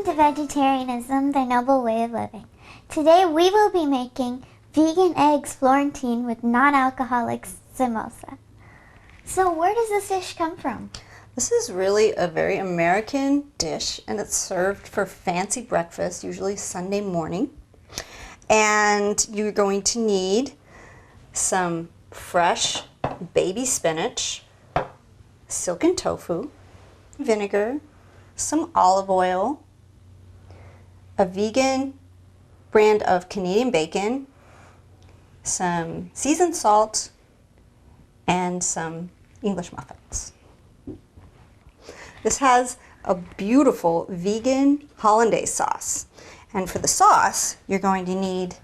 Welcome to Vegetarianism, the Noble Way of Living. Today we will be making vegan eggs Florentine with non-alcoholic mimosa. So where does this dish come from? This is really a very American dish, and it's served for fancy breakfast, usually Sunday morning. And you're going to need some fresh baby spinach, silken tofu, vinegar, some olive oil, a vegan brand of Canadian bacon, some seasoned salt, and some English muffins. This has a beautiful vegan Hollandaise sauce. And for the sauce, you're going to need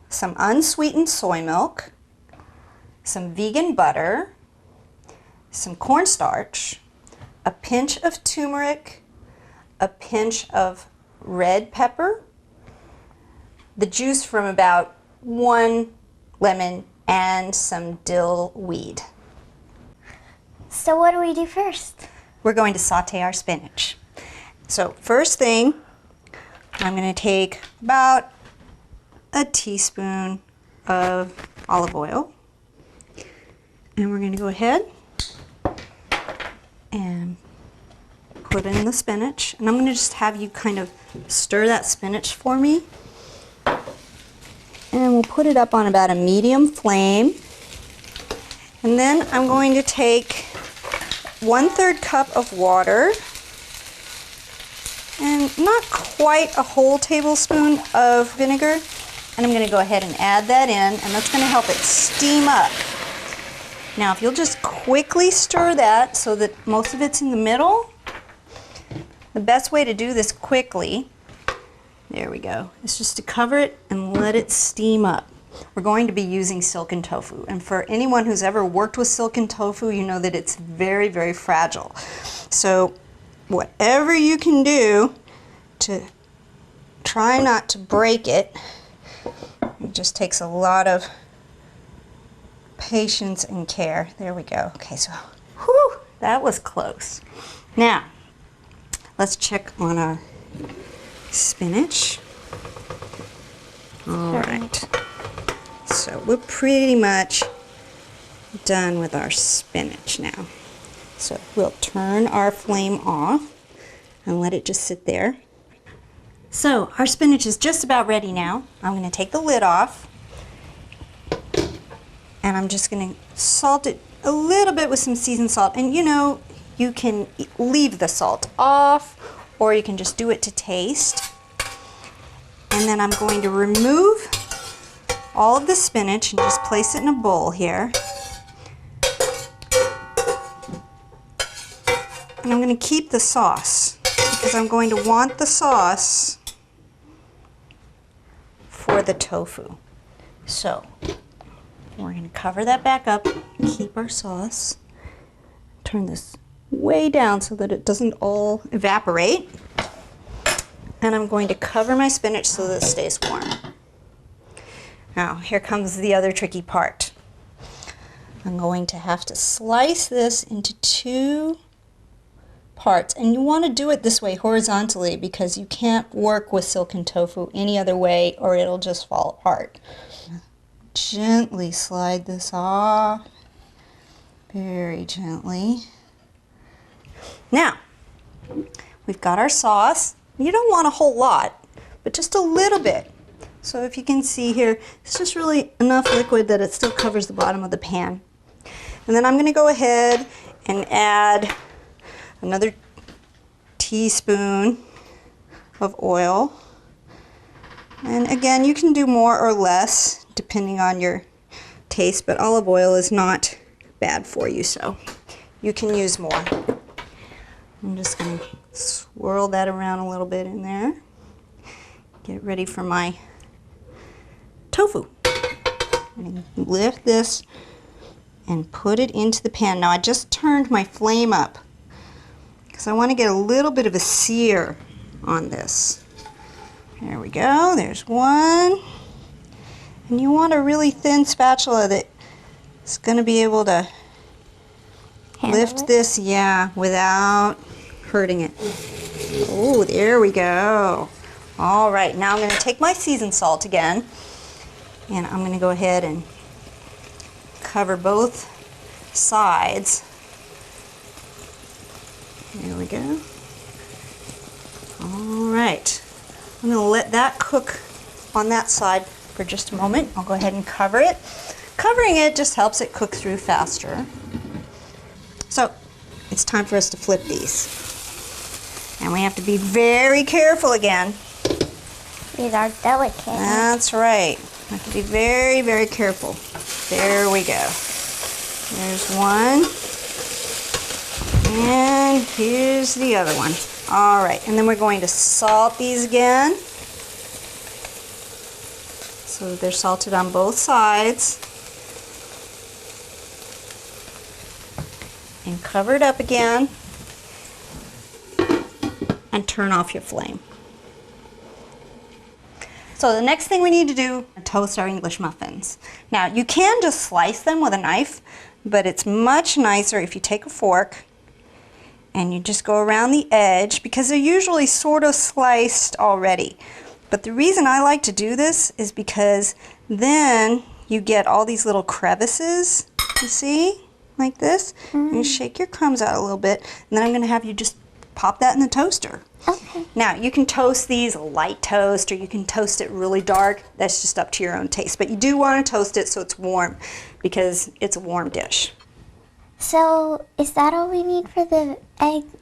some unsweetened soy milk, some vegan butter, some cornstarch, a pinch of turmeric, a pinch of red pepper, the juice from about 1 lemon, and some dill weed. So what do we do first? We're going to saute our spinach. So first thing, I'm going to take about a teaspoon of olive oil, and we're going to go ahead and put in the spinach. And I'm going to just have you kind of stir that spinach for me. And we'll put it up on about a medium flame. And then I'm going to take 1/3 cup of water and not quite a whole tablespoon of vinegar. And I'm going to go ahead and add that in, and that's going to help it steam up. Now, if you'll just quickly stir that so that most of it's in the middle, the best way to do this quickly, there we go, is just to cover it and let it steam up. We're going to be using silken tofu, and for anyone who's ever worked with silken tofu, you know that it's very, very fragile. So whatever you can do to try not to break it, it just takes a lot of patience and care. There we go. Okay, so whew, that was close. Now, let's check on our spinach. All right. So we're pretty much done with our spinach now. So we'll turn our flame off and let it just sit there. So our spinach is just about ready now. I'm going to take the lid off, and I'm just going to salt it a little bit with some seasoned salt. And you know, you can leave the salt off, or you can just do it to taste. And then I'm going to remove all of the spinach and just place it in a bowl here. And I'm going to keep the sauce because I'm going to want the sauce for the tofu. So we're going to cover that back up, keep our sauce, turn this way down so that it doesn't all evaporate. And I'm going to cover my spinach so that it stays warm. Now, here comes the other tricky part. I'm going to have to slice this into 2 parts. And you want to do it this way horizontally because you can't work with silken tofu any other way or it'll just fall apart. Gently slide this off. Very gently. Now, we've got our sauce. You don't want a whole lot, but just a little bit. So if you can see here, it's just really enough liquid that it still covers the bottom of the pan. And then I'm going to go ahead and add another teaspoon of oil. And again, you can do more or less depending on your taste, but olive oil is not bad for you, so you can use more. I'm just going to swirl that around a little bit in there. Get ready for my tofu. And lift this and put it into the pan. Now I just turned my flame up because I want to get a little bit of a sear on this. There we go. There's one. And you want a really thin spatula that's going to be able to lift this, yeah, without hurting it. Oh, there we go. All right, now I'm going to take my seasoned salt again, and I'm going to go ahead and cover both sides. There we go. All right, I'm going to let that cook on that side for just a moment. I'll go ahead and cover it. Covering it just helps it cook through faster. So it's time for us to flip these. And we have to be very careful again. These are delicate. That's right. We have to be very, very careful. There we go. There's one. And here's the other one. All right, and then we're going to salt these again. So they're salted on both sides. And cover it up again. And turn off your flame. So the next thing we need to do is toast our English muffins. Now you can just slice them with a knife, but it's much nicer if you take a fork and you just go around the edge, because they're usually sort of sliced already. But the reason I like to do this is because then you get all these little crevices, you see, like this. And you shake your crumbs out a little bit, and then I'm going to have you just pop that in the toaster. Okay. Now you can toast these light toast, or you can toast it really dark. That's just up to your own taste. But you do want to toast it so it's warm, because it's a warm dish. So is that all we need for the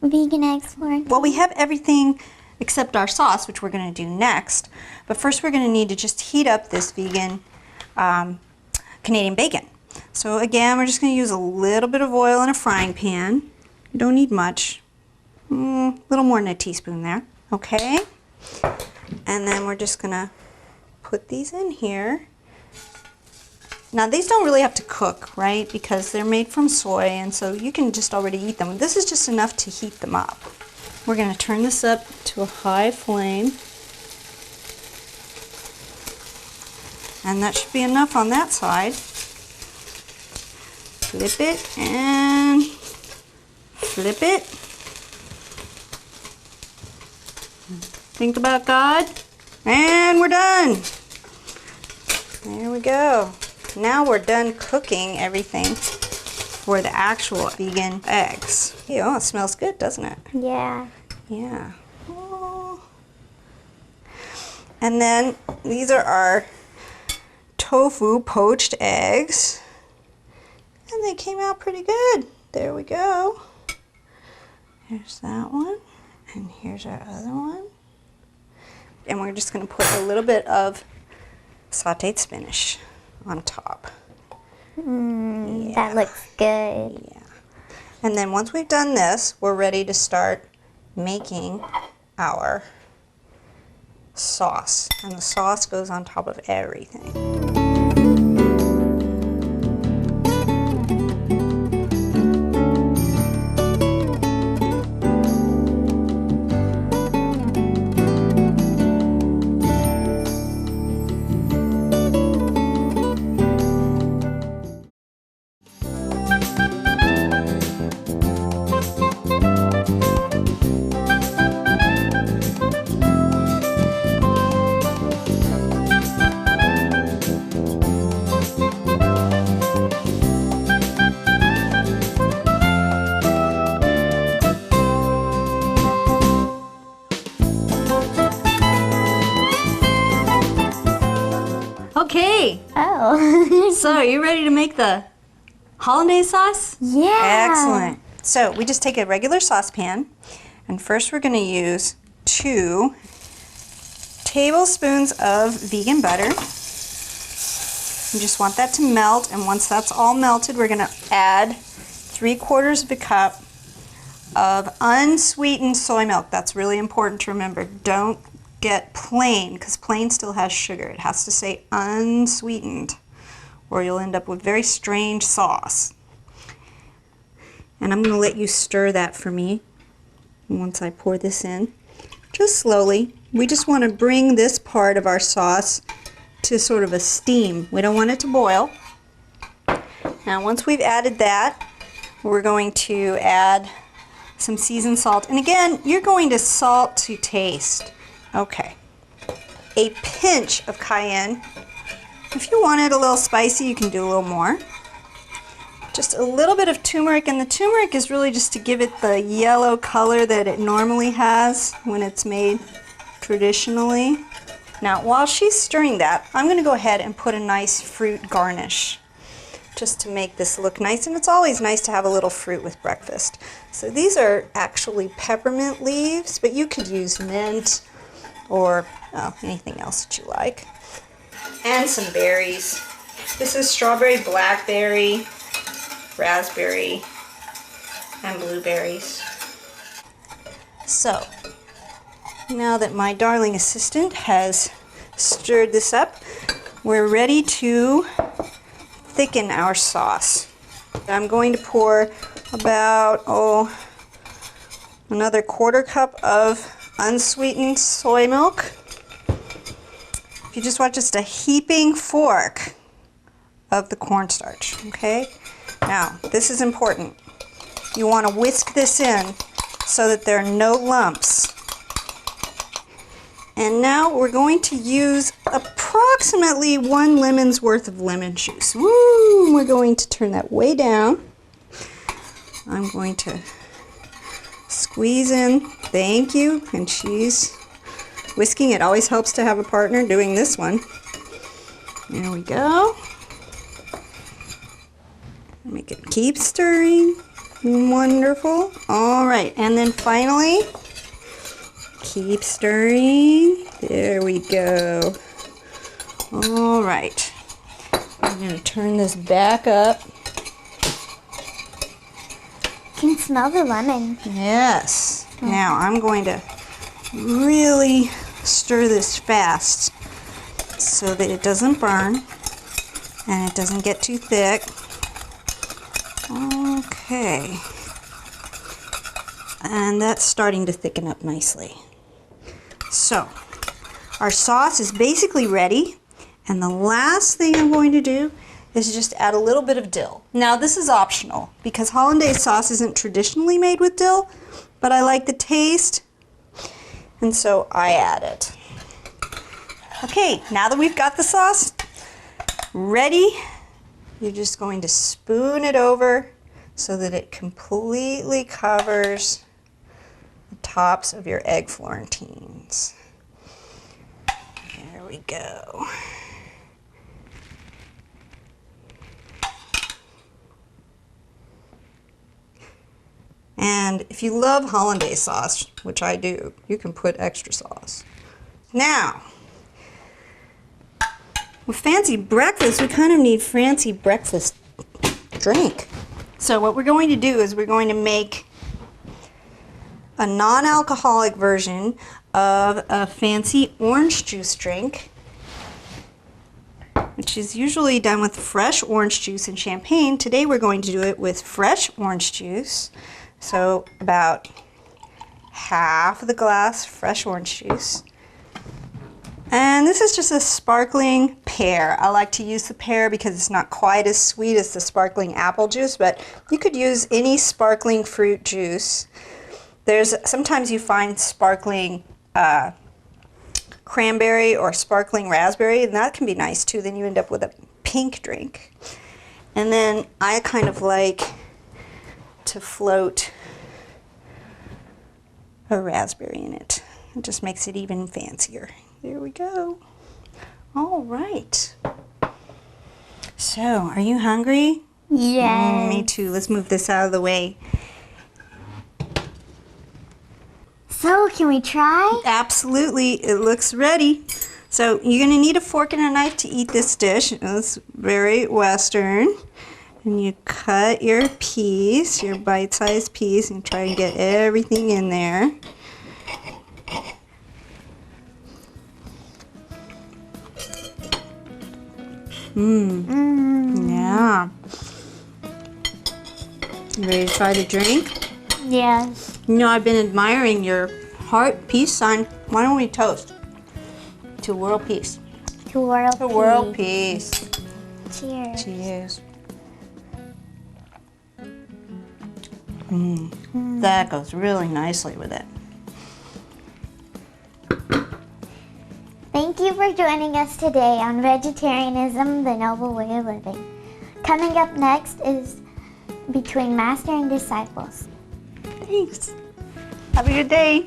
vegan eggs, Florentine? Well, we have everything except our sauce, which we're going to do next. But first we're going to need to just heat up this vegan Canadian bacon. So again, we're just going to use a little bit of oil in a frying pan. You don't need much. A little more than a teaspoon there. Okay. And then we're just going to put these in here. Now these don't really have to cook, right? Because they're made from soy, and so you can just already eat them. This is just enough to heat them up. We're going to turn this up to a high flame. And that should be enough on that side. Flip it and flip it. Think about God. And we're done. There we go. Now we're done cooking everything for the actual vegan eggs. Oh, it smells good, doesn't it? Yeah. Yeah. Oh. And then these are our tofu poached eggs. And they came out pretty good. There we go. Here's that one. And here's our other one. And we're just going to put a little bit of sauteed spinach on top. Yeah. That looks good. Yeah. And then once we've done this, we're ready to start making our sauce. And the sauce goes on top of everything. Okay, Oh. so you ready to make the Hollandaise sauce? Yeah. Excellent. So we just take a regular saucepan, and first we're going to use 2 tablespoons of vegan butter. You just want that to melt, and once that's all melted, we're going to add 3/4 of a cup of unsweetened soy milk. That's really important to remember. Don't get plain, because plain still has sugar. It has to say unsweetened, or you'll end up with very strange sauce. And I'm going to let you stir that for me once I pour this in. Just slowly. We just want to bring this part of our sauce to sort of a steam. We don't want it to boil. Now once we've added that, we're going to add some seasoned salt. And again, you're going to salt to taste. Okay. A pinch of cayenne. If you want it a little spicy, you can do a little more. Just a little bit of turmeric, and the turmeric is really just to give it the yellow color that it normally has when it's made traditionally. Now, while she's stirring that, I'm going to go ahead and put a nice fruit garnish just to make this look nice, and it's always nice to have a little fruit with breakfast. So these are actually peppermint leaves, but you could use mint or anything else that you like. And some berries. This is strawberry, blackberry, raspberry, and blueberries. So, now that my darling assistant has stirred this up, we're ready to thicken our sauce. I'm going to pour about, another 1/4 cup of unsweetened soy milk. If you just want just a heaping fork of the cornstarch, okay? Now, this is important. You want to whisk this in so that there are no lumps. And now we're going to use approximately 1 lemon's worth of lemon juice. Woo! We're going to turn that way down. I'm going to squeeze in. Thank you. And she's whisking. It always helps to have a partner doing this one. There we go. Make it keep stirring. Wonderful. All right, and then finally, keep stirring. There we go. All right. I'm going to turn this back up. You can smell the lemon. Yes. Now I'm going to really stir this fast so that it doesn't burn and it doesn't get too thick. Okay, and that's starting to thicken up nicely. So, our sauce is basically ready, and the last thing I'm going to do is just add a little bit of dill. Now, this is optional because Hollandaise sauce isn't traditionally made with dill, but I like the taste, and so I add it. Okay, now that we've got the sauce ready, you're just going to spoon it over so that it completely covers the tops of your egg Florentines. There we go. And if you love Hollandaise sauce, which I do, you can put extra sauce. Now, with fancy breakfast, we kind of need fancy breakfast drink. So what we're going to do is we're going to make a non-alcoholic version of a fancy orange juice drink, which is usually done with fresh orange juice and champagne. Today we're going to do it with fresh orange juice. So about half of the glass fresh orange juice. And this is just a sparkling pear. I like to use the pear because it's not quite as sweet as the sparkling apple juice, but you could use any sparkling fruit juice. Sometimes you find sparkling cranberry or sparkling raspberry, and that can be nice too. Then you end up with a pink drink. And then I kind of like to float a raspberry in it. It just makes it even fancier. There we go. All right. So, are you hungry? Yes. Me too. Let's move this out of the way. So, can we try? Absolutely. It looks ready. So, you're going to need a fork and a knife to eat this dish. It's very Western. And you cut your piece, your bite-sized piece, and try and get everything in there. Yeah. You ready to try the drink? Yes. You know, I've been admiring your heart peace sign. Why don't we toast to world peace? To world To world peace. Cheers. Cheers. That goes really nicely with it. Thank you for joining us today on Vegetarianism, the Noble Way of Living. Coming up next is Between Master and Disciples. Thanks. Have a good day.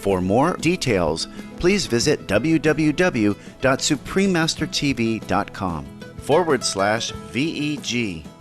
For more details, please visit www.suprememastertv.com/VEG.